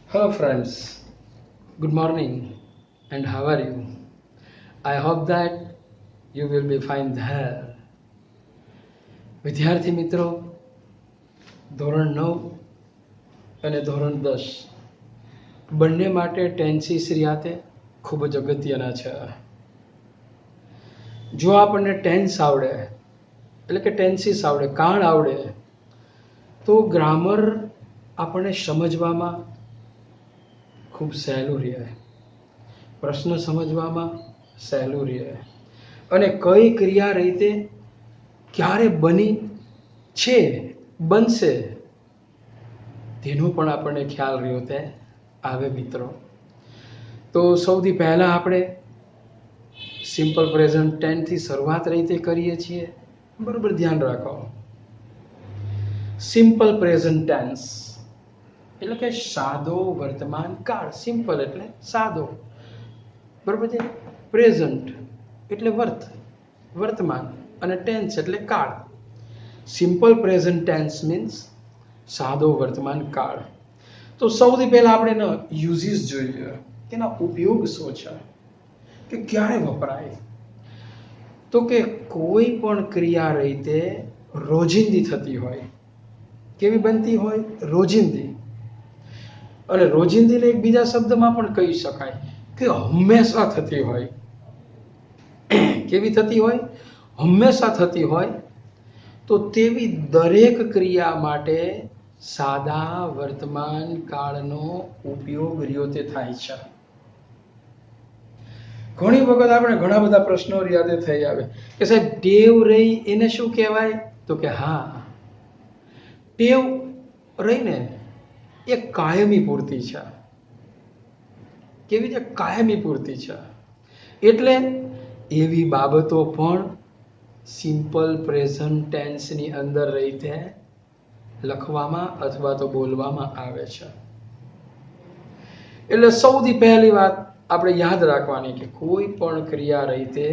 Hello, friends. Good morning, and how are you? I hope that you will be fine there. વિદ્યાર્થી મિત્રો, ધોરણ 9 અને ધોરણ 10 બંને માટે ટેન્સીસ રિયાતે ખૂબ જ અગત્યના છે. જો આપણને ટેન્સ આવડે, એટલે કે ટેન્સીસ આવડે, કાળ આવડે, તો ગ્રામર આપણને સમજવામાં ખૂબ સહેલું રહે, પ્રશ્ન સમજવામાં સહેલું રહે, અને કઈ ક્રિયા રીતે ક્યારે બની છે, બનશે, તેનો પણ આપણને ખ્યાલ રહ્યો તે આવે મિત્રો. તો સૌથી પહેલા આપણે સિમ્પલ પ્રેઝન્ટ ટેન્સથી શરૂઆત રીતે કરીએ છીએ. બરોબર, ધ્યાન રાખો. સિમ્પલ પ્રેઝન્ટ ટેન્સ એટલે કે સાદો વર્તમાન કાળ. સિમ્પલ એટલે સાદો, બરોબર છે. પ્રેઝન્ટ એટલે વર્તમાન, અને ટેન્સ એટલે કાળ. સિમ્પલ પ્રેઝન્ટ ટેન્સ મીન્સ સાદો વર્તમાન કાળ. તો સૌથી પહેલા આપણે એનો યુઝિસ જોઈએ, કે એના ઉપયોગ શું છે, કે ક્યારે વપરાય. તો કે કોઈ પણ ક્રિયા રીતે રોજિંદી થતી હોય. કેવી બનતી હોય? રોજિંદી. અને રોજિંદીને એક બીજા શબ્દમાં પણ કહી શકાય કે હંમેશા થતી હોય. કેવી થતી હોય? હંમેશા થતી હોય. તો તેવી દરેક ક્રિયા માટે સાદા વર્તમાન કાળનો ઉપયોગ રહ્યો તે થાય છે. ઘણી વખત આપણે ઘણા બધા પ્રશ્નો યાદ થઈ આવે કે સાહેબ ટેવ રહી એને શું કહેવાય? તો કે હા, ટેવ રહીને એ કાયમી પૂરતી છે. કેવી છે? કાયમી પૂરતી છે. એટલે એવી બાબતો પણ સિમ્પલ પ્રેઝન્ટ ટેન્સની અંદર રહીને લખવામાં અથવા તો બોલવામાં આવે છે. એટલે સૌથી પહેલી વાત આપણે યાદ રાખવાની કે કોઈ પણ ક્રિયા રીતે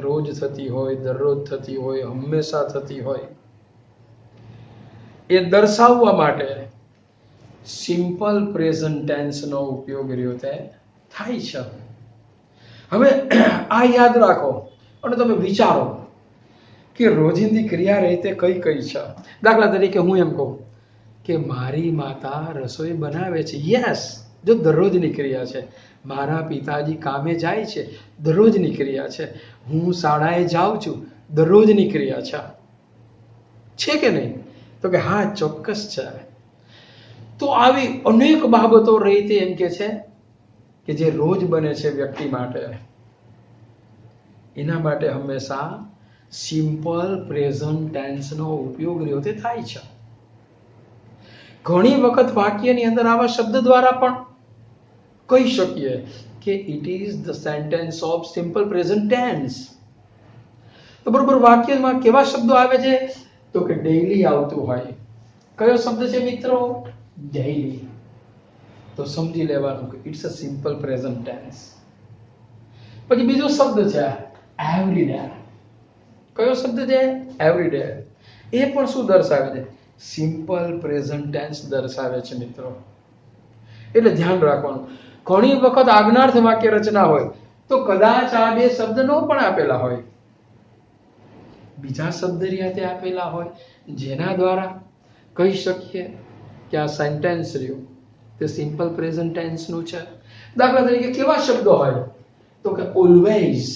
રોજ થતી હોય, દરરોજ થતી હોય, હંમેશા થતી હોય, એ દર્શાવવા માટે સિમ્પલ પ્રેઝન્ટ ટેન્સનો ઉપયોગ રહ્યો તે થાય છે. હવે આ યાદ રાખો અને તમે વિચારો કે રોજિંદી ક્રિયા રીતે કઈ કઈ છે. દાખલા તરીકે હું એમ કહું કે મારી માતા રસોઈ બનાવે છે. યસ, જો દરરોજની ક્રિયા છે. મારા પિતાજી કામે જાય છે, દરરોજની ક્રિયા છે. હું શાળાએ જાઉં છું, દરરોજની ક્રિયા છે કે નહીં? તો કે હા, ચોક્કસ છે. તો આવી અનેક બાબતો રહી એમ કે છે કે જે રોજ બને છે વ્યક્તિ માટે, એના માટે હંમેશા સિમ્પલ પ્રેઝન્ટ ટેન્સનો ઉપયોગ રહ્યો તે થાય છે. ઘણી વખત વાક્યની અંદર આવા શબ્દ દ્વારા પણ કહી શકીએ કે it is the sentence of simple present tense. તો બરોબર, વાક્યમાં કેવા શબ્દો આવે છે? તો કે ડેઈલી આવતું હોય. કયો શબ્દ છે મિત્રો? ડેઈલી. તો સમજી લેવાનું કે it's a simple present tense. પછી બીજો શબ્દ છે એવરી ડે. કયો શબ્દ છે? Every day. એ પણ શું દર્શાવે છે? સિમ્પલ પ્રેઝન્ટ ટેન્સ દર્શાવે છે મિત્રો. એટલે ધ્યાન રાખવાનું. ઘણી વખત આજ્ઞાર્થ વાક્ય રચના હોય તો કદાચ આ બે શબ્દ નો પણ આપેલા હોય, બીજા શબ્દ રીતે આપેલા હોય, જેના દ્વારા કહી શકીએ કે આ સેન્ટેન્સ રહ્યું તે સિમ્પલ પ્રેઝન્ટ ટેન્સ નું છે. દાખલા તરીકે કેવા શબ્દ હોય? તો કે ઓલવેઝ.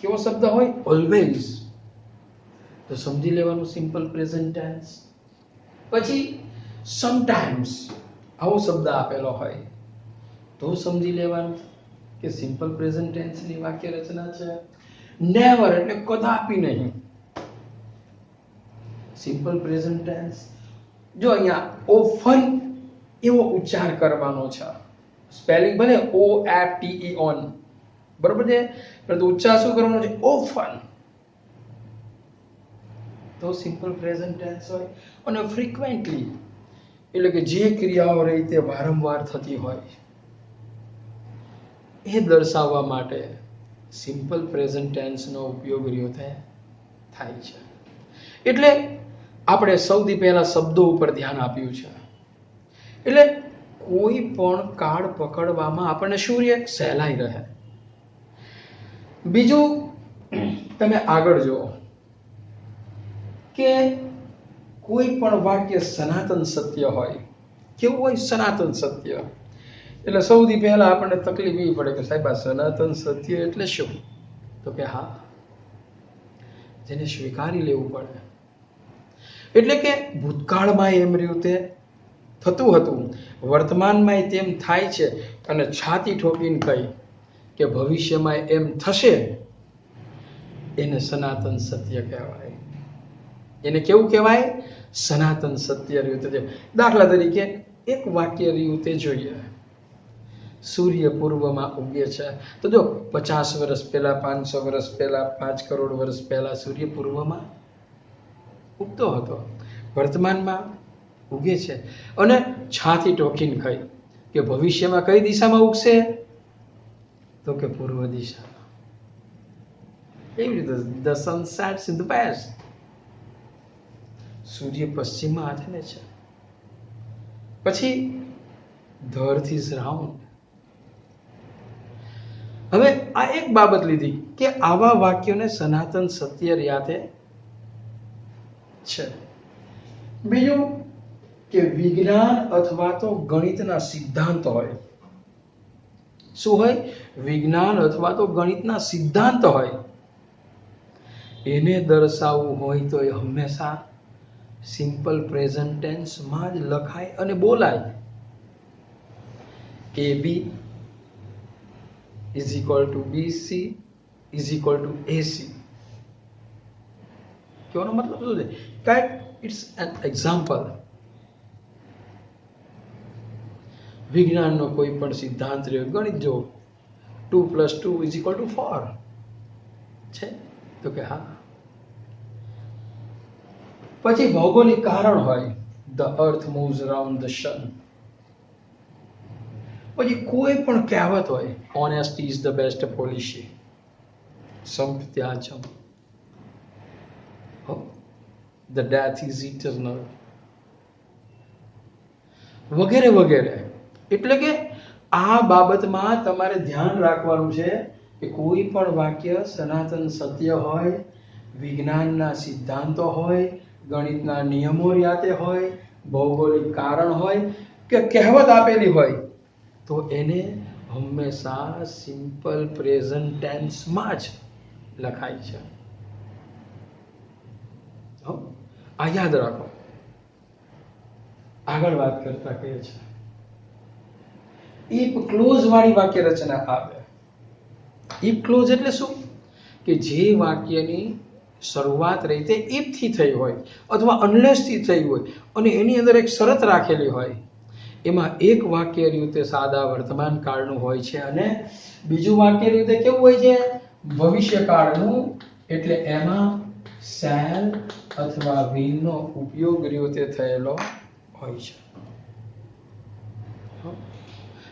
કેવો શબ્દ હોય? ઓલવેઝ. તો સમજી લેવાનું સિમ્પલ પ્રેઝન્ટ ટેન્સ. પછી સમટાઈમ્સ, આવો શબ્દ આપેલો હોય તો સમજી લેવાનું કે સિમ્પલ પ્રેઝન્ટ ટેન્સની વાક્ય રચના છે. નેવર એટલે કદાપી નહીં. Simple present tense. જો અહીંયા ઓફન એવો ઉચ્ચાર કરવાનો છે. સ્પેલિંગ ભલે OFTE ઓન, બરોબર છે, પરંતુ ઉચ્ચાર શું કરવાનો છે? ઓફન. તો સિમ્પલ પ્રેઝન્ટ ટેન્સ હોય. અને ફ્રીક્વેન્ટલી એટલે કે જે ક્રિયાઓ રહી તે વારંવાર થતી હોય એ દર્શાવવા માટે સિમ્પલ પ્રેઝન્ટ ટેન્સનો ઉપયોગ રહ્યો થાય છે. એટલે આપણે સૌથી પહેલા શબ્દો ઉપર ધ્યાન આપ્યું છે. એટલે કોઈ પણ કાર્ડ પકડવામાં આપણને શું રહે? સહેલાઈ રહે. બીજું તમે આગળ જુઓ કે કોઈ પણ વાક્ય સનાતન સત્ય હોય. કેવું હોય? સનાતન સત્ય. એટલે સૌથી પહેલા આપણને તકલીફ એ પડે કે સાહેબ આ સનાતન સત્ય એટલે શું? તો કે હા, જેને સ્વીકારી લેવું પડે. એટલે કે ભૂતકાળમાં એમ રીતે થતું હતું, વર્તમાનમાં તેમ થાય છે, અને છાતી ઠોકીને કહી કે ભવિષ્યમાં એમ થશે, એને સનાતન સત્ય કહેવાય. એને કેવું કહેવાય? સનાતન સત્ય રીતે. દાખલા તરીકે એક વાક્ય રીતે જોઈએ, સૂર્ય પૂર્વમાં ઉગે છે. તો જો 50 વર્ષ પહેલા, 500 વર્ષ પહેલા, 5 કરોડ વર્ષ પહેલા સૂર્ય પૂર્વમાં ઉગતો હતો, વર્તમાનમાં ઉગે છે. અને છાતી ટોકીને કહી કે ભવિષ્યમાં કઈ દિશામાં ઉગશે? તો કે પૂર્વ દિશામાં. એવી રીતે the sun sets in the west. સૂર્ય પશ્ચિમમાં આથમે છે. પછી the earth is round. હવે આ એક બાબત લીધી કે આવા વાક્યોને સનાતન સત્ય યાતે છે. બીજું કે વિજ્ઞાન અથવા તો ગણિતના સિદ્ધાંત હોય. શું હોય? વિજ્ઞાન અથવા તો ગણિતના સિદ્ધાંત હોય. એને દર્શાવવું હોય તો એ હંમેશા સિમ્પલ પ્રેઝન્ટ ટેન્સમાં જ લખાય અને બોલાય. AB is equal to BC is equal to AC. કહેવાનો મતલબ શું છે? કાંઈક ઇટ્સ એન એક્ઝામ્પલ. વિજ્ઞાનનો કોઈ પણ સિદ્ધાંત રહ્યો, ગણિત જો 2 + 2 is equal to 4 છે. તો કે હા. પછી ભૌગોલિક કારણ હોય, the earth moves around the sun. પછી કોઈ પણ કહેવત હોય, honesty is the best policy. સંપ ત્યાજમ. The death is eternal. વગેરે વગેરે. એટલે કે આ બાબતમાં તમારે ધ્યાન રાખવાનું છે કે કોઈ પણ વાક્ય સનાતન સત્ય હોય, વિજ્ઞાનના સિદ્ધાંતો હોય, ગણિતના નિયમો યાતે હોય, ભૌગોલિક કારણ હોય કે કહેવત આપેલી હોય, તો એને હંમેશા સિમ્પલ પ્રેઝન્ટ ટેન્સમાં જ લખાય છે. આ યાદ રાખો. આગળ વાત કરતા કહે છે ઇફ ક્લોઝ વાળી વાક્ય રચના આવે. ઇફ ક્લોઝ એટલે શું? કે જે વાક્યની શરૂઆત રહી તે ઇફ થી થઈ હોય અથવા અનલેસ થી થઈ હોય અને એની અંદર એક શરત રાખેલી હોય. એમાં એક વાક્ય રીતે સાદા વર્તમાન કાળનું હોય છે અને બીજું વાક્ય રીતે કેવું હોય છે? ભવિષ્ય કાળનું. એટલે એમાં શેલ અથવા will નો ઉપયોગ રીતે થયેલો હોય છે.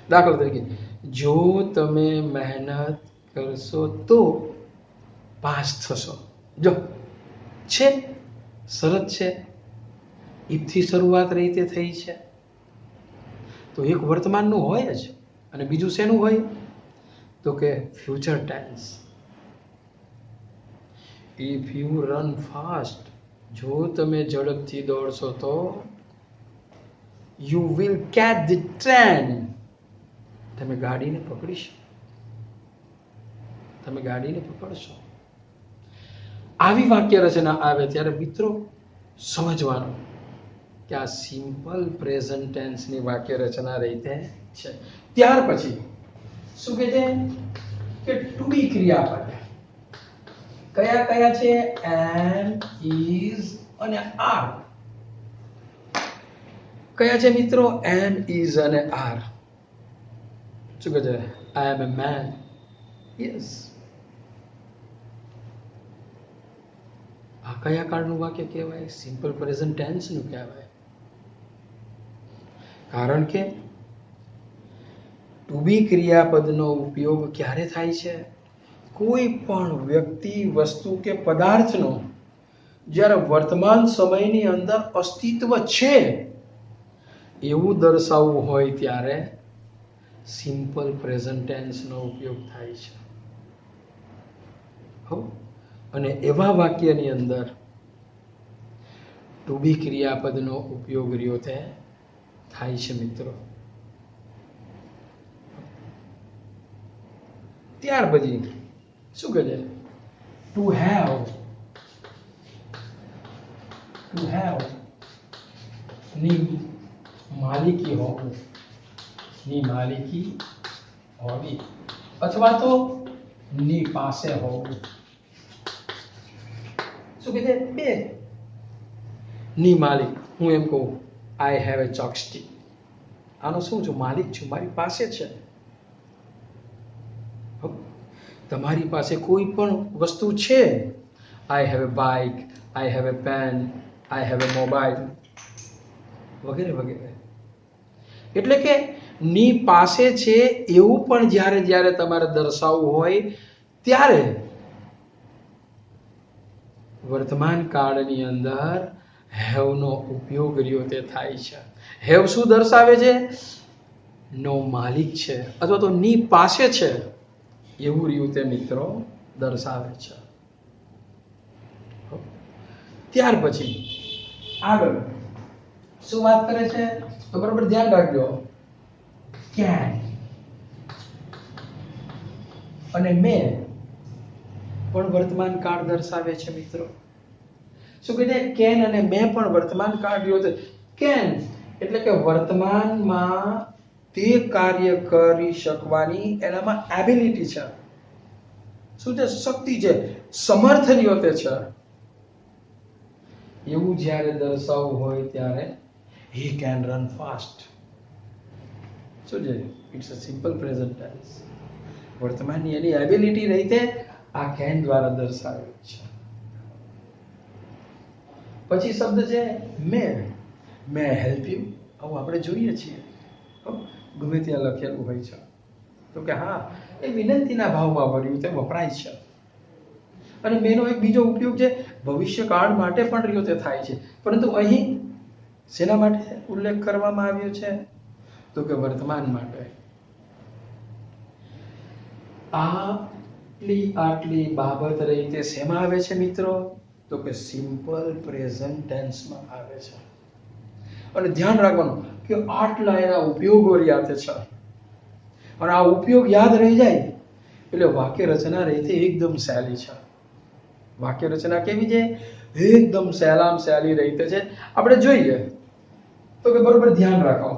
દાખલા તરીકે, જો તમે મહેનત કરશો તો પાસ થશો. જો છે, શરત છે, ઇફથી શરૂઆત રીતે થઈ છે, તો એક વર્તમાનનું હોય જ અને બીજું શેનું હોય? તો કે future tense. If you run fast, જો તમે ઝડપથી દોડશો તો you will catch the train, તમે ગાડીને પકડીશો, તમે ગાડીને પકડશો. આવી વાક્ય રચના આવે ત્યારે મિત્રો સમજવાનું કે આ સિમ્પલ પ્રેઝન્ટ ટેન્સની વાક્ય રચના રીતે છે. ત્યાર પછી શું કહે છે કે ટુ બી ક્રિયાપદ કયા કયા છે? એમ, ઇઝ અને આર. કયા છે મિત્રો? એમ, ઇઝ અને આર. શું કહે છે? આઈ એમ એ મેન. યસ. આ કયા કાળનું વાક્ય કહેવાય? સિમ્પલ પ્રેઝન્ટ ટેન્સનું કહેવાય. કારણ કે ટુ બી ક્રિયાપદનો ઉપયોગ ક્યારે થાય છે? કોઈ પણ વ્યક્તિ, વસ્તુ કે પદાર્થનો જ્યારે વર્તમાન સમયની અંદર અસ્તિત્વ છે એવું દર્શાવવું હોય ત્યારે સિમ્પલ પ્રેઝન્ટ ટેન્સનો ઉપયોગ થાય છે. અને એવા વાક્યની અંદર ટુ બી ક્રિયાપદનો ઉપયોગ રહ્યો તે થાય છે મિત્રો. ત્યાર પછી શું કહે છે? ટુ હેવ ની માલિકી હોવું, ની માલિકી હોવી, અથવા તો ની પાસે હોવું. શું કહે છે? બે ની માલિક. હું એમ કહું આઈ હેવ એ ચોકસ્ટિક, આનો શું છું? માલિક છું, મારી પાસે છે. તમારી પાસે કોઈ પણ વસ્તુ છે. I have a bike, I have a pen, I have a mobile, વગેરે વગેરે. એટલે કે ની પાસે છે એવું પણ જ્યારે તમારે દર્શાવવું હોય ત્યારે વર્તમાન કાળની અંદર હેવ નો ઉપયોગ રહ્યો તે થાય છે. હેવ શું દર્શાવે છે? નો માલિક છે અથવા તો ની પાસે છે એવું રહ્યું તે મિત્રો દર્શાવે છે. ત્યાર પછી આગળ શું વાત કરે છે? તો બરોબર ધ્યાન રાખજો. કેન અને મે પણ વર્તમાન કાળ દર્શાવે છે મિત્રો. શું કહે છે? કેન અને મે પણ વર્તમાન કાળ રહ્યો છે. કેન એટલે કે વર્તમાનમાં તે કાર્ય કરી શકવાની એનામાં એબિલિટી છે. શું છે? શક્તિ છે, સમર્થ રહ્યો તે છે. એવું જ્યારે દર્શાવવું હોય ત્યારે he can run fast. શું છે? It's a simple present tense. વર્તમાનની એની એબિલિટી રહી તે આ કેન દ્વારા દર્શાવેલ છે. પછી શબ્દ છે મે હેલ્પ યુ. આવું આપણે જોઈએ છીએ ગમે ત્યાં લખેલું હોય છે તો કે હા એ વિનંતીના ભાવમાં વર્યું તે વપરાય છે. અને મેનો એક બીજો ઉપયોગ છે ભવિષ્યકાળ માટે પણ રહ્યો તે થાય છે. પરંતુ અહીં શેના માટે ઉલ્લેખ કરવામાં આવ્યો છે? તો કે વર્તમાન માટે. આટલી બાબત રહી તે શેમાં આવે છે મિત્રો? તો કે સિમ્પલ પ્રેઝન્ટ ટેન્સમાં આવે છે. અને ધ્યાન રાખવાનું કે આટલા એના ઉપયોગો રહ્યા છે અને આ ઉપયોગ યાદ રહી જાય એટલે વાક્ય રચના રહી તે એકદમ સહેલી છે. વાક્ય રચના કેવી છે? એકદમ સહેલામ સહેલી રહી છે. આપણે જોઈએ તો કે બરોબર ધ્યાન રાખો.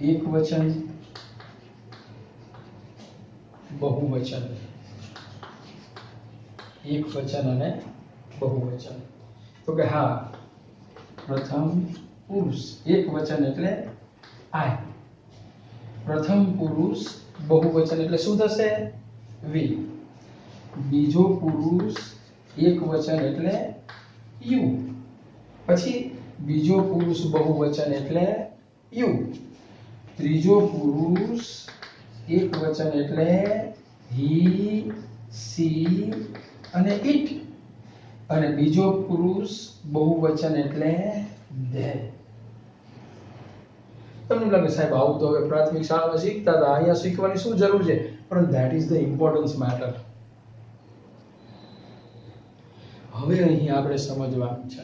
એક વચન, બહુવચન, એક વચન અને બહુવચન. તો કે હા પ્રથમ પુરુષ એક વચન એટલે આઈ, પ્રથમ પુરુષ બહુવચન એટલે શું થશે? વી. બીજો પુરુષ એક વચન એટલે યુ. પછી બીજો પુરુષ બહુવચન એટલે યુ. ત્રીજો પુરુષ એક વચન એટલે હી, સી અને ઇટ. અને બીજો પુરુષ બહુવચન એટલે ધે. તમને લાગે સાહેબ આવું તો હવે પ્રાથમિક શાળામાં શીખતા હતા, અહીંયા શીખવાની શું જરૂર છે? પણ that is the importance matter. હવે અહીં આપણે સમજવાનું છે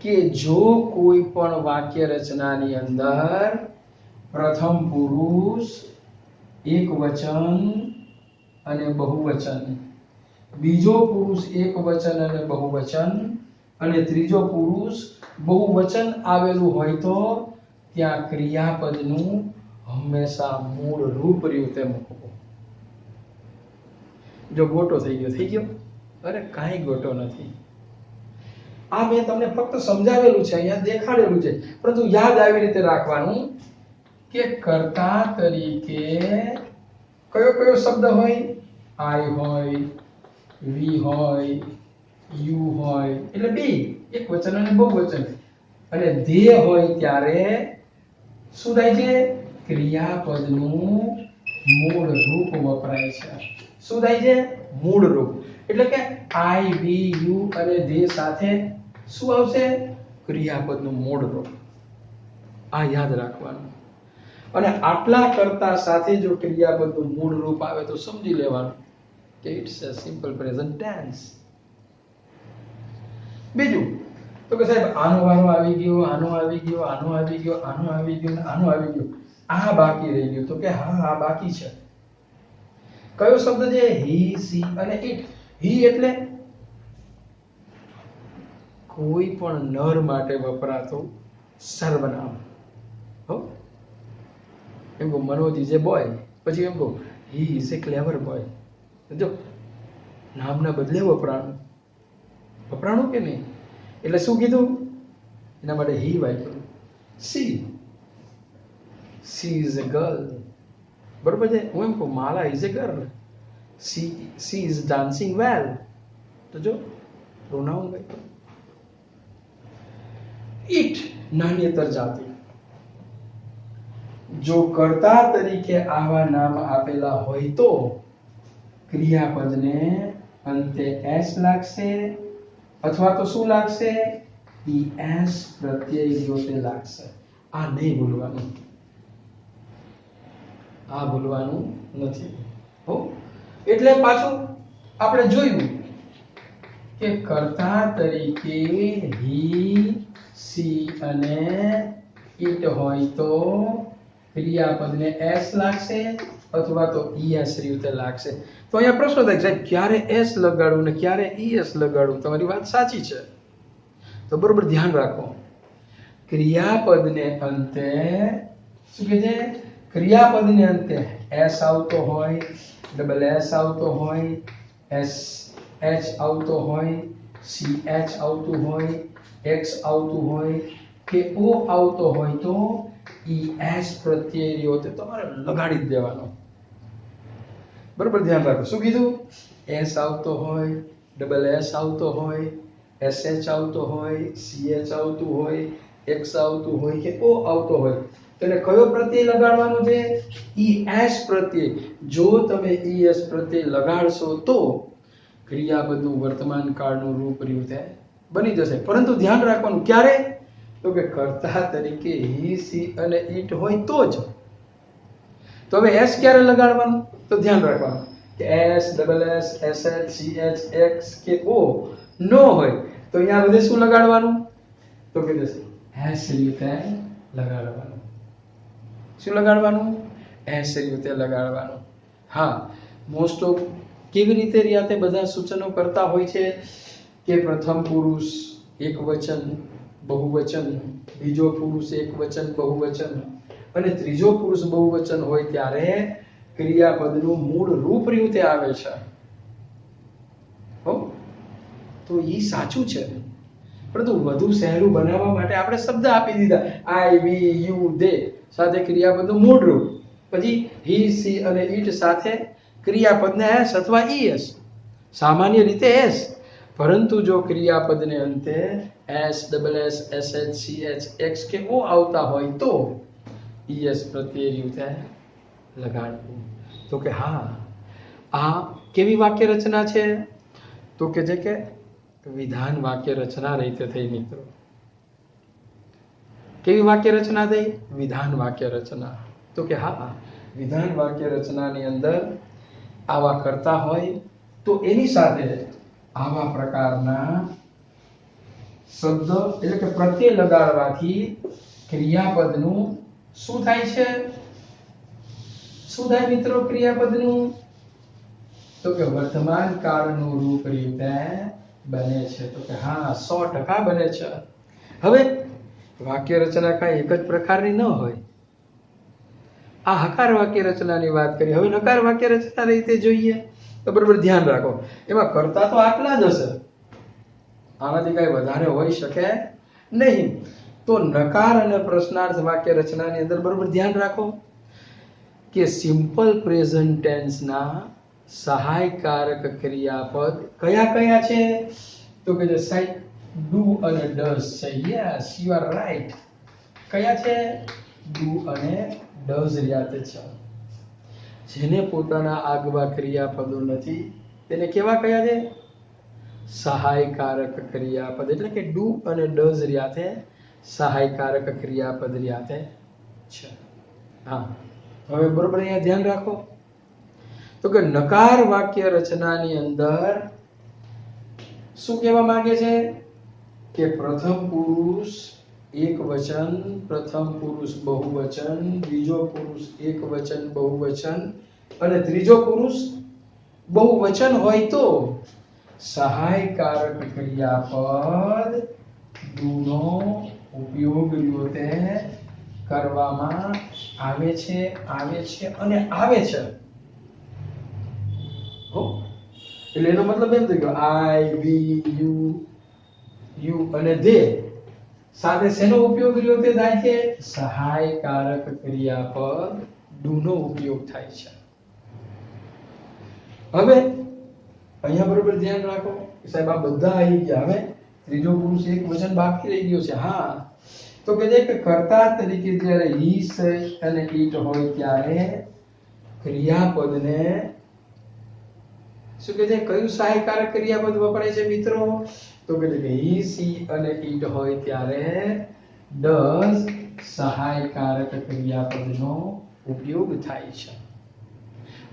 કે જો કોઈ પણ વાક્ય રચનાની અંદર પ્રથમ પુરુષ એક વચન અને બહુવચન, બીજો પુરુષ એક વચન અને બહુવચન અને ત્રીજો પુરુષ બહુવચન આવેલું હોય તો ત્યાં ક્રિયાપદનું હંમેશા મૂળ રૂપ રીતે મૂકવું. જો ગોટો થઈ ગયો. અરે કાંઈ ગોટો નથી. આ મેં તમને ફક્ત સમજાવેલું છે, અહીંયા દેખાડેલું છે, પરંતુ યાદ આવી રીતે રાખવાનું કે કર્તા તરીકે કયો શબ્દ હોય? આઈ હોય, વી હોય, યુ હોય એટલે બે એક વચન અને બહુવચન. અને ધે હોય ત્યારે શું થાય છે? ક્રિયાપદનું મૂળ રૂપ વપરાય છે. શું થાય છે? મૂળ રૂપ. એટલે કે આઈ વી યુ અને ધે સાથે શું આવશે? ક્રિયાપદનું મૂળ રૂપ. આ યાદ રાખવાનું. અને આટલા કરતા સાથે જો ક્રિયાપદનું મૂળ રૂપ આવે તો સમજી લેવાનું કે it's a simple present tense. બીજું તો કે સાહેબ આનો વારો આવી ગયો, આનો આવી ગયો, આનો આવી ગયો, આનો આવી ગયો, આનો આવી ગયો, આ બાકી રહી ગયું. તો કે હા આ બાકી છે. કયો શબ્દ છે? હી, સી અને ઇટ. હી એટલે કોઈ પણ નર માટે વપરાતું સર્વનામ. હો એમ કહું મનોજ ઇઝ એ બોય, પછી એમ કહું he is A clever boy. જો નામના બદલે વપરાણું કે નહીં? એટલે શું કીધું? એના માટે હી વાપર્યું. She is a girl. બરોબર છે. હું એમ કહું Mala is a girl, she is dancing well. તો જો પ્રોનાઉન ગઈ. ઇટ નાન્યતર જાતિ. જો કર્તા તરીકે આવા નામ આપેલા હોય તો ક્રિયાપદને અંતે એસ લાગશે અથવા તો શું લાગશે? ઈએસ પ્રત્યય યોતે લાગશે. આ નહીં ભૂલવાનું, આ ભૂલવાનું નથી. હો એટલે પાછું આપણે જોયું કે કર્તા તરીકે હી, સી અને ઇટ હોય તો ક્રિયાપદને એસ લાગશે અથવા તો ઈએસ રીતે લાગશે. તો અહીંયા પ્રશ્ન થાય સાહેબ ક્યારે એસ લગાડવું ને ક્યારે ઈએસ લગાડવું? તમારી વાત સાચી છે. તો બરોબર ધ્યાન રાખો. ક્રિયાપદને અંતે શું કહે છે? ક્રિયાપદને અંતે એસ આવતો હોય, ડબલ એસ આવતો હોય, એસ એચ આવતો હોય, સી એચ આવતું હોય, એક્સ આવતું હોય કે ઓ આવતો હોય તો ઈએસ પ્રત્યય રહ્યો તે તમારે લગાડી જ દેવાનો. બરોબર ધ્યાન રાખો. શું કીધું? એસ આવતો હોય, ડબલ એસ આવતો હોય, એસ એચ આવતો હોય, સી એચ આવતું હોય, એક્સ આવતું હોય કે ઓ આવતો હોય તેને કયો પ્રત્યય લગાડવાનો છે? ઈએસ પ્રત્યય. જો તમે ઈએસ પ્રત્યય લગાડશો તો ક્રિયાપદનું વર્તમાન કાળનું રૂપ રહ્યું તે બની જશે. પરંતુ ધ્યાન રાખવાનું ક્યારે? તો કે કર્તા તરીકે હી, સી અને ઇટ હોય તો જ. તો હવે એસ ક્યારે લગાડવાનું? તો ધ્યાન રાખવાનું કે S, double S, S H, C H, x કે ઓ નો હોય તો અહીંયા બધે શું લગાડવાનું? તો કે એસ રીતે લગાડવાનું. શું લગાડવાનું? એસ રીતે લગાડવાનું. હા મોસ્ટ ઓફ કેવી રીતે રહ્યા તે બધા સૂચનો કરતા હોય છે કે પ્રથમ પુરુષ એક વચન બહુવચન, બીજો પુરુષ એક વચન બહુવચન અને ત્રીજો પુરુષ બહુવચન હોય ત્યારે ક્રિયાપદનું મૂળ રૂપ રીતે આવે છે. હો તો એ સાચું છે. પરંતુ વધુ સહેલું બનાવવા માટે આપણે શબ્દ આપી દીધા આઈ, વી, યુ, ધે સાથે ક્રિયાપદનું મૂળ રૂપ, પછી હી, સી અને ઇટ સાથે ક્રિયાપદને એસ અથવા ઈએસ, સામાન્ય રીતે એસ. પરંતુ જો ક્રિયાપદને અંતે S, double S, S H, C H, x કે ઓ આવતા હોય તો ઈએસ પ્રત્યય રીતે લગાડવું. તો કે હા આ કેવી વાક્ય રચના છે? તો કે જે કે વિધાન વાક્ય રચના રીતે થઈ મિત્રો. કેવી વાક્ય રચના થઈ? વિધાન વાક્ય રચના. તો કે હા વિધાન વાક્ય રચનાની અંદર આવા કરતા હોય તો એની સાથે આવા પ્રકારના શબ્દ એટલે કે પ્રત્યય લગાડવાથી ક્રિયાપદનું શું થાય છે? શું થાય મિત્રો ક્રિયાપદનું? તો કે વર્તમાન કાળનું રૂપ રીતે બને છે. તો કે હા 100% બને છે. હવે વાક્ય રચના કાંઈ એક જ પ્રકારની ન હોય. આ હકાર વાક્ય રચનાની વાત કરી. હવે નકાર વાક્ય રચના રીતે જોઈએ તો બરોબર ધ્યાન રાખો. એમાં કરતા તો આટલા જ હશે, આનાથી કઈ વધારે હોઈ શકે નહીં. તો નકાર અને પ્રશ્નાર્થ વાક્ય રચનાની અંદર બરોબર ધ્યાન રાખો કે સિમ્પલ પ્રેઝન્ટ ટેન્સના સહાયકારક ક્રિયાપદ કયા કયા છે? તો કે જે સાહેબ ડુ અને ડઝ છે. Yes you are right. કયા છે? ડુ અને ડઝ રહ્યા છે. જેને પોતાના આગવા ક્રિયાપદો નથી તેને કેવા કયા છે? સહાયકારક ક્રિયાપદ. એટલે કે ડુ અને ડઝ રહ્યા છે સહાયકારક ક્રિયાપદ રહ્યા છે. હા, હવે બરોબર અહીંયા ધ્યાન રાખો તો કે નકાર વાક્ય રચનાની અંદર શું કહેવા માંગે છે કે પ્રથમ પુરુષ એક વચન, પ્રથમ પુરુષ બહુવચન, બીજો પુરુષ એક વચન બહુવચન અને ત્રીજો પુરુષ બહુવચન હોય તો સહાયકારક ક્રિયાપદ ડુ નો ઉપયોગ રીતે કરવામાં આવે છે અને આવે છે. એટલે એનો મતલબ એમ થયો કે આઈ, વી, યુ અને ધે સાથે શેનો ઉપયોગ રહ્યો તે થાય છે? સહાયકારક ક્રિયાપદ ડુ નો ઉપયોગ થાય છે. હવે અહીંયા બરોબર ધ્યાન રાખો કે સાહેબ આ બધા આવી ગયા. હવે ત્રીજો પુરુષ એક વચન બાકી રહી ગયો છે. હા, તો કે જે કે કર્તા તરીકે જ્યારે હી સે અને ઈટ હોય ત્યારે ક્રિયાપદને શું કે છે? કયું સહાયકારક ક્રિયાપદ વપરાય છે મિત્રો? તો કે હી, સી અને ઈટ હોય ત્યારે ડઝ સહાયકારક ક્રિયાપદનો ઉપયોગ થાય છે.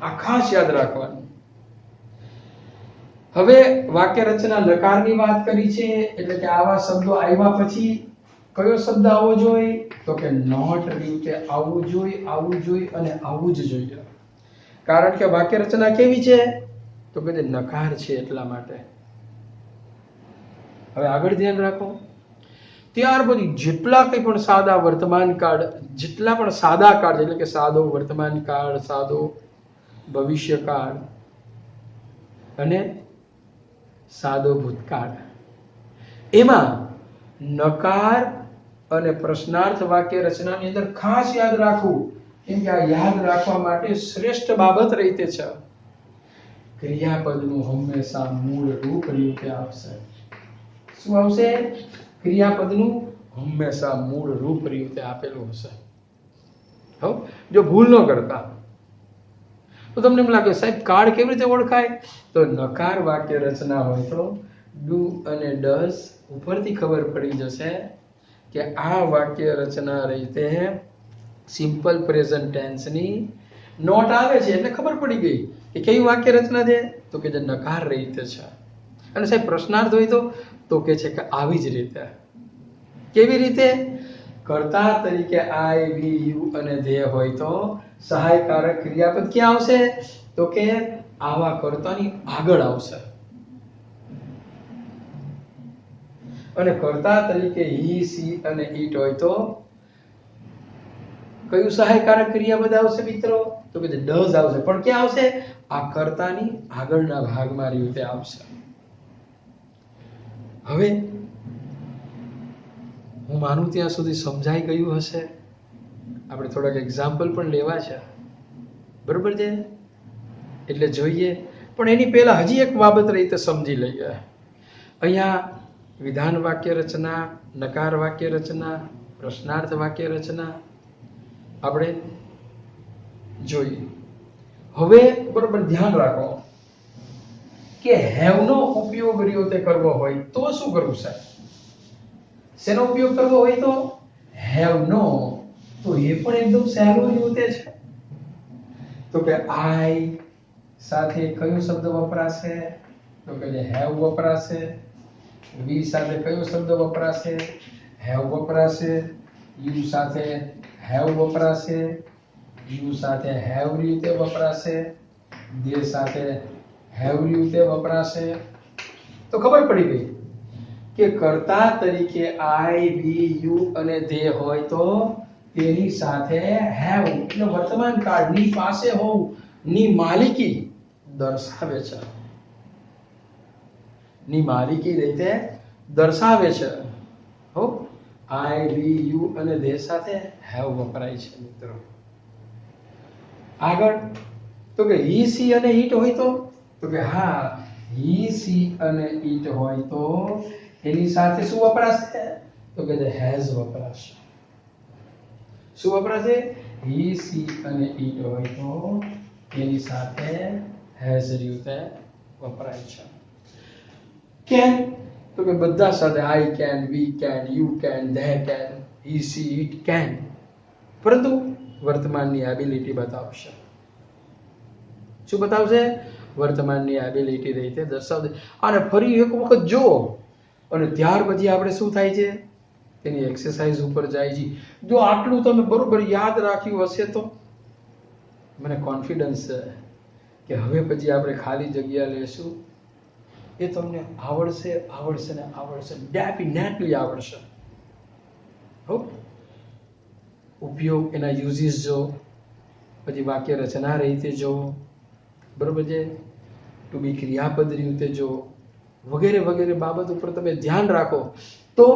આ ખાસ યાદ રાખવાનું. હવે વાક્ય રચના લકારની વાત કરી છે એટલે કે આવા શબ્દો આવ્યા પછી કયો શબ્દ આવવો જોઈએ? તો કે નોટ રીતે આવવું જોઈએ અને આવવું જ જોઈએ. કારણ કે વાક્ય રચના કેવી છે? તો કે નકાર છે એટલા માટે. હવે આગળ ધ્યાન રાખો. ત્યાર પછી જેટલા કંઈ પણ સાદા વર્તમાન કાળ, જેટલા પણ સાદા કાળ એટલે કે સાદો વર્તમાન કાળ, સાદો ભવિષ્યકાળ અને સાદો ભૂતકાળ, એમાં નકાર અને પ્રશ્નાર્થ વાક્ય રચનાની અંદર ખાસ યાદ રાખવું, કેમ કે આ યાદ રાખવા માટે શ્રેષ્ઠ બાબત રહી તે છે. ક્રિયાપદનું હંમેશા મૂળ રૂપ રીતે આવશે. શું આવશે? ક્રિયાપદનું હંમેશા મૂળ રૂપ રીતે આપેલું હશે. જો ભૂલ ન કરતા તો તમને એમ લાગે સાહેબ કાળ કેવી રીતે ઓળખાય? તો નકાર વાક્ય રચના હોય તો ડુ અને ડઝ ઉપરથી ખબર પડી જશે કે આ વાક્ય રચના રીતે સિમ્પલ પ્રેઝન્ટ ટેન્સની નોટ આવે છે એટલે ખબર પડી ગઈ કે કેવી વાક્ય રચના છે? તો કે જે નકાર રીતે છે. અને સાહેબ પ્રશ્નાર્થ હોય તો કે છે કે આવી જ રીતે. કેવી રીતે? કર્તા તરીકે આઈ, વી, યુ અને ધે હોય તો સહાયકારક ક્રિયાપદ ક્યાં આવશે? તો કે આવા કર્તાની આગળ આવશે. અને કર્તા તરીકે હી, સી અને ઈટ હોય તો કયું સહાયકારક ક્રિયાપદ આવશે મિત્રો? તો કે ડઝ આવશે. પણ ક્યાં આવશે? આ કર્તાની આગળના ભાગમાં રીતે આવશે. હવે હું માનું ત્યાં સુધી સમજાઈ ગયું હશે. આપણે થોડાક એક્ઝામ્પલ પણ લેવા છે, બરોબર છે? એટલે જોઈએ. પણ એની પહેલા હજી એક બાબત રીતે સમજી લઈએ. અહીંયા વિધાન વાક્ય રચના, નકાર વાક્ય રચના, પ્રશ્નાર્થ વાક્ય રચના આપણે જોઈએ. હવે બરોબર ધ્યાન રાખો કે હેવ નો ઉપયોગ રહ્યો તે કરવો હોય તો શું કરવું સાહેબ? શેનો ઉપયોગ કરવો હોય તો હેવ નો. તો એ પણ એકદમ સહેલું રહ્યું તે છે. તો કે આઈ સાથે કયો શબ્દ વપરાશે? તો કે હેવ વપરાશે. વી સાથે કયો શબ્દ વપરાશે? હેવ વપરાશે. યુ સાથે હેવ વપરાશે. યુ સાથે હેવ રીતે વપરાશે. ધે સાથે હેવ રીતે વપરાશે. તો ખબર પડી ગઈ કે કર્તા તરીકે આઈ, વી, યુ અને ધે હોય તો તેની સાથે હેવ એટલે વર્તમાન કાળની પાસે હોવું ની માલિકી દર્શાવે છે. ની માલિકી રીતે દર્શાવે છે. હો આઈ, વી, યુ અને ધે સાથે હેવ વપરાય છે મિત્રો. આગળ તો કે હી, સી અને ઈટ હોય તો કે હા, હી, સી અને ઈટ હોય તો એની સાથે શું વપરાશે? તો કે હેઝ વપરાશે. શું વપરાશે? હી, સી અને ઈટ હોય તો એની સાથે હેઝ રહ્યું તે વપરાય છે. કેન તો કે બધા સાથે I can, we can, you can, they can, he she it can, પરંતુ વર્તમાનની એબિલિટી બતાવશે. શું બતાવશે? વર્તમાનની એબિલિટી રીતે દર્શાવશે. અને ફરી એક વખત જો અને ત્યાર પછી આપણે શું થાય છે? તેની એક્સરસાઇઝ ઉપર જાય છે. જો આટલું તમે બરોબર યાદ રાખ્યું હશે તો મને કોન્ફિડન્સ છે કે હવે પછી આપણે ખાલી જગ્યા લેશું એ તમને આવડશે ને આવડશે, ડેફિનેટલી આવડશે. હો, ઉપયોગ, એના યુઝિસ જો, પછી વાક્ય રચના રીતે જો, બરોબર છે, ટુ બી ક્રિયાપદ રીતે જો, વગેરે વગેરે બાબત ઉપર તમે ધ્યાન રાખો તો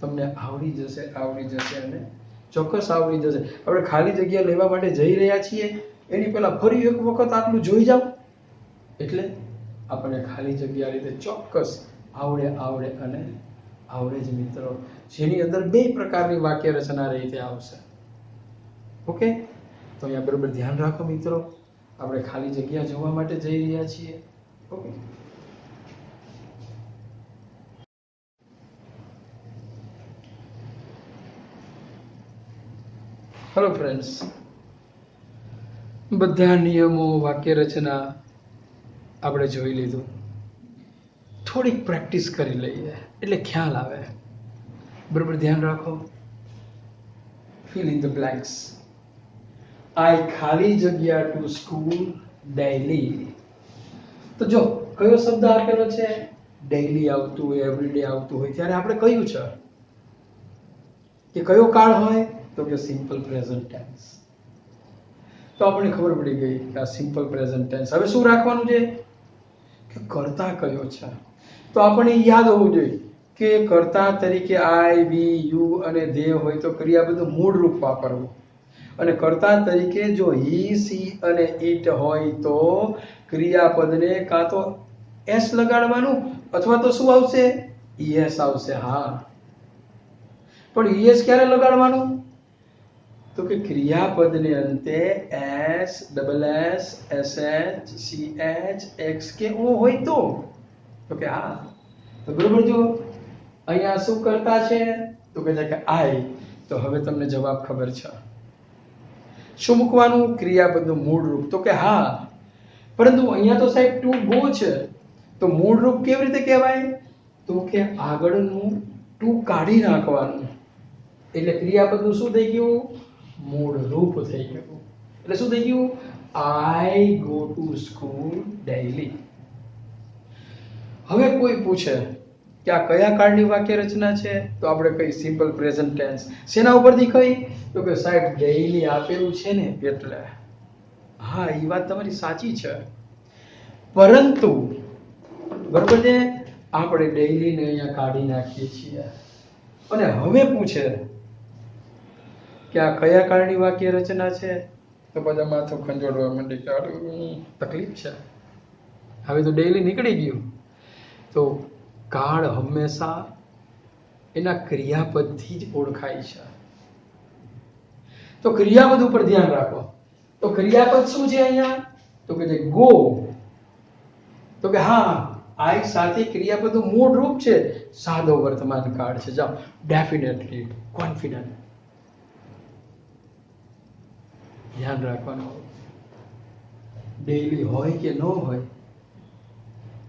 તમને આવડી જશે અને ચોક્કસ આવડી જશે. આપણે ખાલી જગ્યા લેવા માટે જઈ રહ્યા છીએ એની પહેલા ફરી એક વખત આટલું જોઈ જાવ એટલે આપણને ખાલી જગ્યા રીતે ચોક્કસ આવડે જ મિત્રો. જેની અંદર બે પ્રકારની વાક્ય રચના રીતે આવશે. ઓકે, તો અહીંયા બરોબર ધ્યાન રાખો મિત્રો, આપણે ખાલી જગ્યા જોવા માટે જઈ રહ્યા છીએ. ઓકે, હેલો ફ્રેન્ડ્સ, બધા નિયમો, વાક્ય રચના આપણે જોઈ લીધું. થોડીક પ્રેક્ટિસ કરી લઈએ એટલે ખ્યાલ આવે. બરોબર ધ્યાન રાખો. Fill in the blanks. આઈ ખાલી જગ્યા ટુ સ્કૂલ ડેઈલી. તો જો કયો શબ્દ આપેલો છે? ડેઈલી આવતું હોય, એવરીડે આવતું હોય ત્યારે આપણે કયું છે કે કયો કાળ હોય? તો કે સિમ્પલ પ્રેઝન્ટ ટેન્સ. તો આપણને ખબર પડી ગઈ કે આ સિમ્પલ પ્રેઝન્ટ ટેન્સ. હવે શું રાખવાનું છે કે કર્તા કયો છે? તો આપણને યાદ હોવું જોઈએ કે કર્તા તરીકે આઈ, વી, યુ અને ધે હોય તો ક્રિયાપદનું મૂળ રૂપ વાપરવું. અને કર્તા તરીકે જો હી, સી અને ઇટ હોય તો ક્રિયાપદને કાં તો એસ લગાડવાનું અથવા તો શું આવશે? ઈએસ આવશે. હા, પણ ઈએસ ક્યારે લગાડવાનું? તો કે ક્રિયાપદને અંતે S, double S, SH, CH, x કે ઓ હોય તો કે હા. તો બરોબર, જો અહીંયા શું કરતા છે તો કહે છે કે આઈ. તો હવે તમને જવાબ ખબર છે. શું મૂકવાનું? ક્રિયાપદનું મૂળ રૂપ. તો કે હા, પરંતુ અહીંયા તો સાહેબ ટુ ગો છે તો મૂળ રૂપ કેવી રીતે કહેવાય? તો કે આગળનું ટુ કાઢી નાખવાનું એટલે ક્રિયાપદનું શું થઈ ગયું? મૂળ રૂપ થઈ ગયું. એટલે શું થઈ ગયું? I go to school daily. હવે કોઈ પૂછે કે આ કયા કાળની વાક્ય રચના છે? તો આપણે કઈ સિમ્પલ પ્રેઝન્ટ ટેન્સ. શેના ઉપરથી કઈ? તો કે સાહેબ ડેઈલી આપેલું છે ને એટલે. હા, એ વાત તમારી સાચી છે, પરંતુ બરોબર છે, આપણે ડેઈલી ને અહીંયા કાઢી નાખીએ છીએ. અને હવે પૂછે કે આ કયા કાળની વાક્ય રચના છે? તો બધા માથું ખંજોળવા માંડે કે તકલીફ છે. હવે તો ડેઈલી નીકળી ગયું. તો કાળ હંમેશા એના ક્રિયાપદથી જ ઓળખાય છે. તો ક્રિયાપદ ઉપર ધ્યાન રાખો. તો ક્રિયાપદ શું છે અહીંયા? તો કે જે ગો. તો કે હા, આઈ સાથે ક્રિયાપદનું મૂળ રૂપ છે, સાદો વર્તમાન કાળ છે. જાઓ, ડેફિનેટલી, કોન્ફિડન્ટ. ધ્યાન રાખવાનું. ડેઈલી હોય કે ન હોય,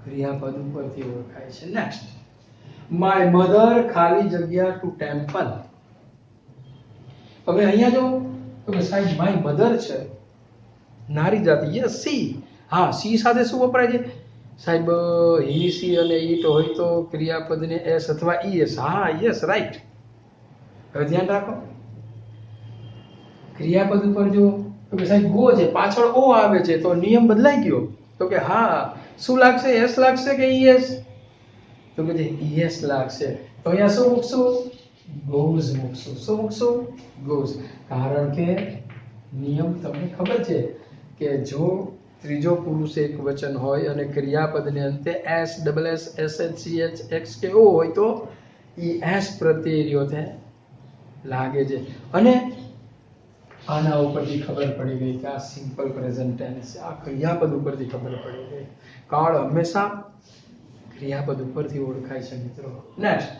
ક્રિયાપદ ઉપરથી ઓળખાય છે. નેક્સ્ટ, માય મધર ખાલી જગ્યા ટુ ટેમ્પલ. હવે અહીંયા જો તો કે સાહેબ માય મધર છે, નારી જાતિ. Yes, C. હા, સી સાથે શું વપરાય છે સાહેબ? હી, સી અને ઇટ હોય તો ક્રિયાપદને એસ અથવા ઈએસ. હા, યસ, રાઈટ. હવે ધ્યાન રાખો. ક્રિયાપદ ઉપર જો તો કે સાહેબ ગો છે, પાછળ ઓ આવે છે તો નિયમ બદલાઈ ગયો. તો કે હા, શું લાગશે? એસ લાગશે કે ઈએસ? તો કે ઈએસ લાગશે. તો અહીંયા શું મૂકશું? ગોઝ મૂકશું. શું મૂકશું? ગોઝ. કારણ કે નિયમ તમને ખબર છે કે જો ત્રીજો પુરુષ એક વચન હોય અને ક્રિયાપદને અંતે S, double S, SH, CH, x કે ઓ હોય તો ઈ એસ પ્રત્યય રહ્યો છે લાગે છે. અને આના ઉપરથી ખબર પડી ગઈ કે આ સિમ્પલ પ્રેઝન્ટ ટેન્સ છે, આ ક્રિયાપદ ઉપરથી ખબર પડી ગઈ. કાળ હંમેશા ક્રિયાપદ ઉપરથી ઓળખાય છે મિત્રો. નેક્સ્ટ,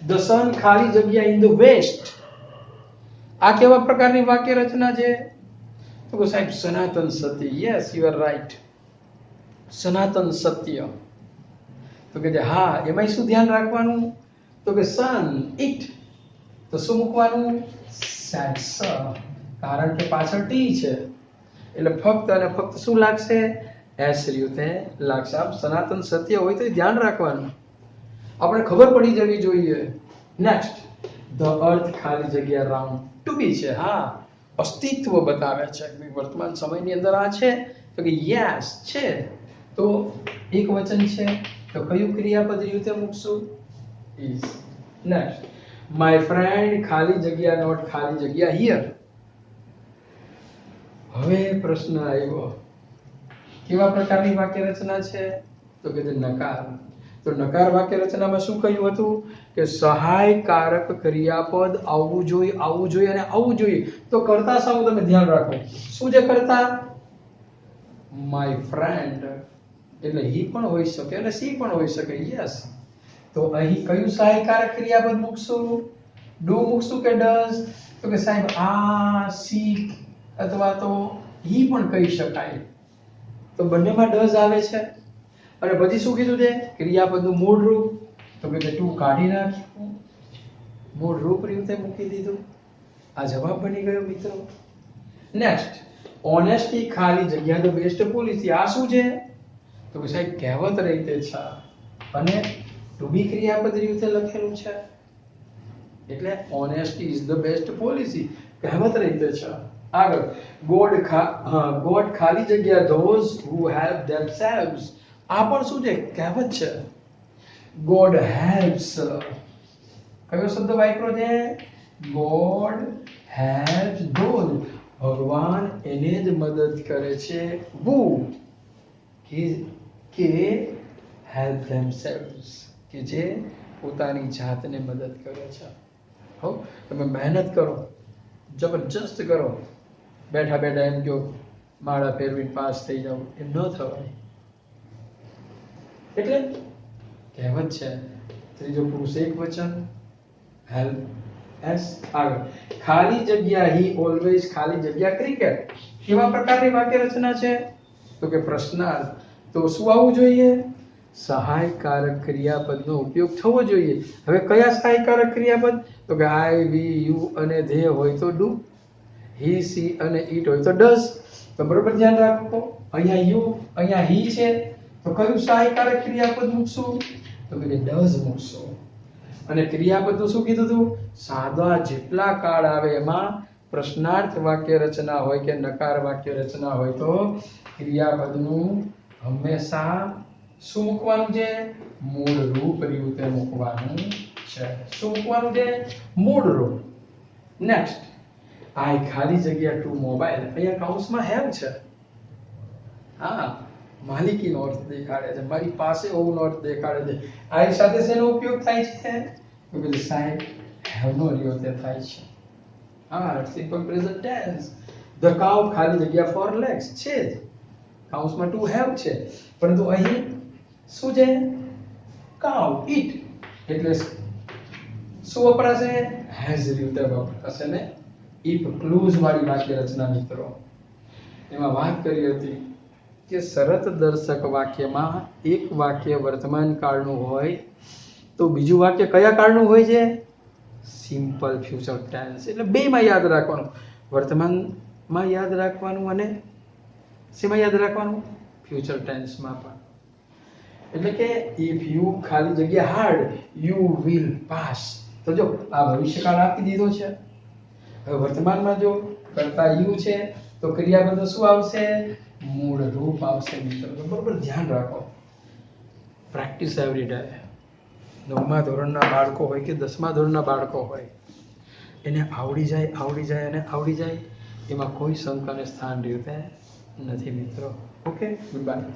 ધ સન ખાલી જગ્યા ઇન ધ વેસ્ટ. આ કેવા પ્રકારની વાક્ય રચના છે? તો કે સાહેબ સનાતન સત્ય. Yes, you are right. સનાતન સત્ય. તો કે હા, એમાં શું ધ્યાન રાખવાનું? તો કે સન, ઇટ. તો શું મૂકવાનું? સેટ્સ. કારણ કે પાછળ ટી છે એટલે ફક્ત અને ફક્ત શું લાગશે? એસ રીતે લાગશે. આમ સનાતન સત્ય હોય તો ધ્યાન રાખવાનું, આપણે ખબર પડી જવી જોઈએ. નેક્સ્ટ, ધ અર્થ ખાલી જગ્યા રાઉન્ડ ટુ બી છે. હા, અસ્તિત્વ બતાવે છે વર્તમાન સમયની અંદર આ છે. તો કે યસ છે. તો એક વચન છે તો કયું ક્રિયાપદ રીતે મૂકશું? ઇઝ. નેક્સ્ટ, માય ફ્રેન્ડ ખાલી જગ્યા નોટ ખાલી જગ્યા હિયર. હવે પ્રશ્ન આવ્યો, કેવા પ્રકારની વાક્ય રચના છે? તો કે નકાર. તો નકાર વાક્ય રચનામાં શું કહ્યું હતું કે સહાયકારક ક્રિયાપદ આવવું જોઈએ, આવવું જોઈએ અને આવવું જોઈએ. તો કરતા સામું તમે ધ્યાન રાખો. શું છે કરતા? My friend. એટલે હી પણ હોઈ શકે અને સી પણ હોઈ શકે. યસ. તો અહીં કયું સહાયકારક ક્રિયાપદ મૂકશું? ડુ મૂકશું કે ડઝ? તો કે સાહેબ આ, સી અથવા તો હી પણ કહી શકાય. તો બંનેમાં ડઝ આવે છે. અને પછી શું કીધું છે? ક્રિયાપદનું મૂળ રૂપ. તો કે ટુ કાઢી નાખ્યું, મૂળ રૂપ રીતે મૂકી દીધું. આ જવાબ બની ગયો મિત્રો. નેક્સ્ટ, ઓનેસ્ટી ખાલી જગ્યા ધ બેસ્ટ પોલિસી. આ શું છે? તો કે સાહેબ કહેવત રીતે છે અને ટુ બી ક્રિયાપદ રીતે લખેલું છે એટલે honesty is the best policy કહેવત રીતે છે. આગળ, ગોડ ખાલી જગ્યા ધોઝ હુ હેલ્પ ધેમસેલ્વ્સ. આ પણ શું છે? કહેવત છે. God helps. કયો શબ્દ વાપર્યો છે? God helps those. ભગવાન એને જ મદદ કરે છે. હુ કે હેલ્પ ધેમસેલ્વ્સ, કે જે પોતાની જાતને મદદ કરે છે. હો, તમે મહેનત કરો, જબરજસ્ત કરો, બેઠા બેઠા એમ કહો માળા ફેરવી પાસ થઈ જાવ, એમ ન થવાય. એટલે કહેવત છે. ત્રીજો પુરુષ એક વચન, હેલ્પ એસ. આગળ, ખાલી જગ્યા હી ઓલવેઝ ખાલી જગ્યા ક્રિકેટ. કેવા પ્રકારની વાક્ય રચના છે? તો કે પ્રશ્નાર્થ. તો શું આવવું જોઈએ? સહાયકારક ક્રિયાપદનો ઉપયોગ થવો જોઈએ. હવે કયા સહાયકારક ક્રિયાપદ? તો કે આઈ, વી, યુ અને ધે હોય તો ડુ, હી, સી અને ઇટ હોય તો ડઝ. તો બરોબર ધ્યાન રાખો. અહીંયા યુ, અહીંયા હી છે તો કયું સહાયકારક ક્રિયાપદ મૂકશું? તો કે ડઝ મૂકશું. અને ક્રિયાપદનું શું કીધું હતું? સાદા જેટલા કાળ આવે એમાં પ્રશ્નાર્થ વાક્ય રચના હોય કે નકાર વાક્ય રચના હોય તો ક્રિયાપદનું હંમેશા શું મૂકવાનું છે? મૂળ રૂપ રીતે મૂકવાનું છે. શું મૂકવાનું છે? મૂળ રૂપ. નેક્સ્ટ, આઈ ખાલી જગ્યા ટુ મોબાઈલ. અહીંયા કૌંસમાં હેવ છે. હા, માલિકીનો અર્થ દેખાડે છે, મારી પાસે હોવાનો અર્થ દેખાડે છે. આઈ સાથે શેનો ઉપયોગ થાય છે? તો કે સાહેબ હેવ નો રીતે થાય છે. હા, simple present tense. The cow ખાલી જગ્યા ફોર લેગ્સ છે જ, કાઉન્સમાં ટુ હેવ છે, પરંતુ અહીં શું છે? કાઉ, ઇટ. એટલે શું વપરાશે? હેઝ રીતે વપરાશે ને ઇફ ક્લુઝ વાળી વાક્ય રચના મિત્રો. એમાં વાત કરી હતી કે શરત દર્શક વાક્યમાં એક વાક્ય વર્તમાન કાળનું હોય તો બીજું વાક્ય કયા કાળનું હોય છે? Simple future tense. એટલે બેમાં યાદ રાખવાનું, વર્તમાનમાં યાદ રાખવાનું અને શેમાં યાદ રાખવાનું? ફ્યુચર ટેન્સમાં પણ. એટલે કે ઇફ યુ ખાલી જગ્યા હાર્ડ યુ વિલ પાસ. તો જો આ ભવિષ્યકાળ આપી દીધો છે. હવે વર્તમાનમાં જો કરતા યુ છે તો ક્રિયાપદ શું આવશે? મૂળ રૂપ આવશે મિત્રો. બરોબર ધ્યાન રાખો. Practice every day. 9મા ધોરણના બાળકો હોય કે 10મા ધોરણના બાળકો હોય એને આવડી જાય અને આવડી જાય, એમાં કોઈ શંકાને સ્થાન રહેતું નથી મિત્રો. Okay, good bye.